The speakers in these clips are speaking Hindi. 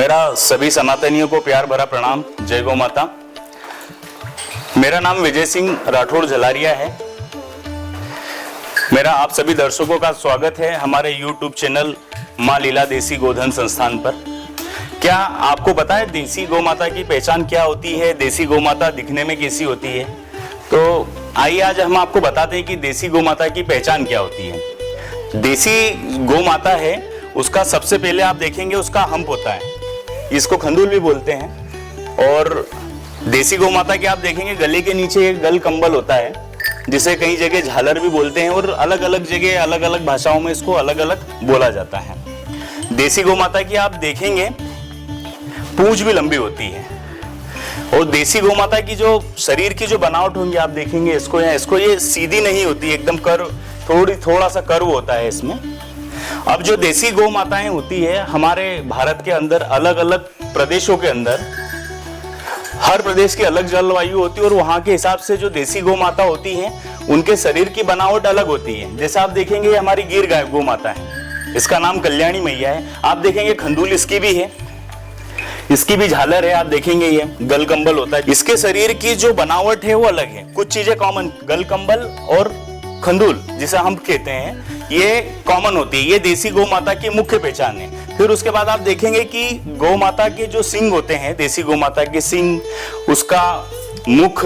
मेरा सभी सनातनियों को प्यार भरा प्रणाम। जय गौ माता। मेरा नाम विजय सिंह राठौड़ झलारिया है। मेरा आप सभी दर्शकों का स्वागत है हमारे YouTube चैनल माँ लीला देसी गोधन संस्थान पर। क्या आपको पता है देसी गौ माता की पहचान क्या होती है, देसी गौ माता दिखने में कैसी होती है? तो आइए आज हम आपको बताते हैं कि देसी गौ माता की पहचान क्या होती है। देसी गौ माता है, उसका सबसे पहले आप देखेंगे उसका हम्प होता है, इसको खंदूल भी बोलते हैं। और देसी गौ माता के आप देखेंगे गले के नीचे एक गल कंबल होता है, जिसे कई जगह झालर भी बोलते हैं और अलग अलग जगह अलग अलग भाषाओं में इसको अलग अलग बोला जाता है। देसी गौ माता की आप देखेंगे पूंछ भी लंबी होती है। और देसी गौ माता की जो शरीर की जो बनावट होंगी आप देखेंगे इसको ये सीधी नहीं होती, एकदम कर्व, थोड़ा सा कर्व होता है इसमें। अब जो देसी गौ माताएं होती है हमारे भारत के अंदर अलग अलग प्रदेशों के अंदर, हर प्रदेश की अलग जलवायु होती है और वहां के हिसाब से जो देसी गौ माता होती है उनके शरीर की बनावट अलग होती है। जैसे आप देखेंगे हमारी गिर गाय गौ माता है, इसका नाम कल्याणी मैया है। आप देखेंगे खंदूल इसकी भी है, इसकी भी झालर है। आप देखेंगे ये गल कंबल होता है। इसके शरीर की जो बनावट है वो अलग है। कुछ चीजें कॉमन, गल कंबल और खंदूल जिसे हम कहते हैं, ये कॉमन होती है। ये देसी गौ माता की मुख्य पहचान है। फिर उसके बाद आप देखेंगे कि गौ माता के जो सिंग होते हैं, देसी गौ माता के सिंग, उसका मुख,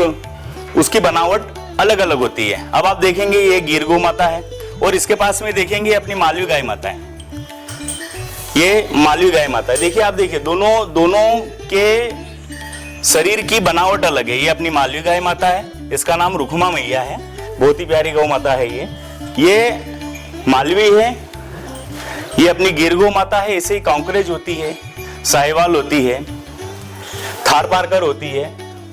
उसकी बनावट अलग अलग होती है। अब आप देखेंगे ये गिर गौ माता है और इसके पास में देखेंगे अपनी मालवी गाय माता है, ये मालवी गाय माता है। देखिए, आप देखिए दोनों के शरीर की बनावट अलग है। ये अपनी मालवी गाय माता है, इसका नाम रुखमा मैया है, बहुत ही प्यारी गौ माता है। ये मालवी है, ये अपनी गिर गौ माता है। ऐसे ही कांकरेज होती है, साहिवाल होती है, थारपारकर होती है।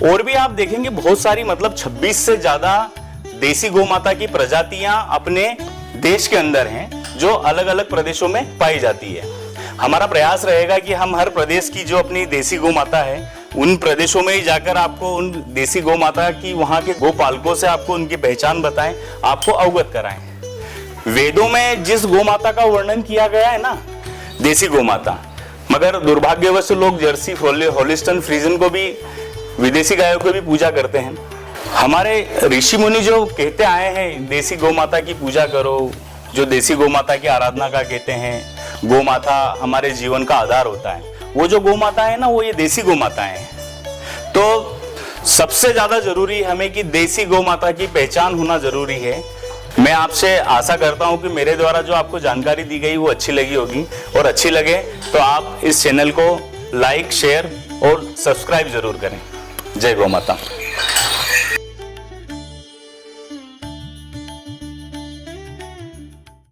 और भी आप देखेंगे बहुत सारी, मतलब 26 से ज्यादा देसी गौ माता की प्रजातियां अपने देश के अंदर हैं, जो अलग अलग प्रदेशों में पाई जाती है। हमारा प्रयास रहेगा कि हम हर प्रदेश की जो अपनी देसी गौ माता है उन प्रदेशों में ही जाकर आपको उन देसी गौ माता की, वहां के गोपालकों से आपको उनकी पहचान बताएं, आपको अवगत कराएं। वेदों में जिस गौ माता का वर्णन किया गया है ना, देसी गौ माता, मगर दुर्भाग्यवश लोग जर्सी, होलिस्टन फ्रीजन को भी, विदेशी गायों को भी पूजा करते हैं। हमारे ऋषि मुनि जो कहते आए हैं देसी गौ माता की पूजा करो, जो देसी गौ माता की आराधना का कहते हैं, गौ माता हमारे जीवन का आधार होता है, वो जो गौ माता है ना, वो ये देसी गौ माता है। तो सबसे ज्यादा जरूरी हमें कि देसी गौ माता की पहचान होना जरूरी है। मैं आपसे आशा करता हूं कि मेरे द्वारा जो आपको जानकारी दी गई वो अच्छी लगी होगी, और अच्छी लगे तो आप इस चैनल को लाइक, शेयर और सब्सक्राइब जरूर करें। जय गौ माता।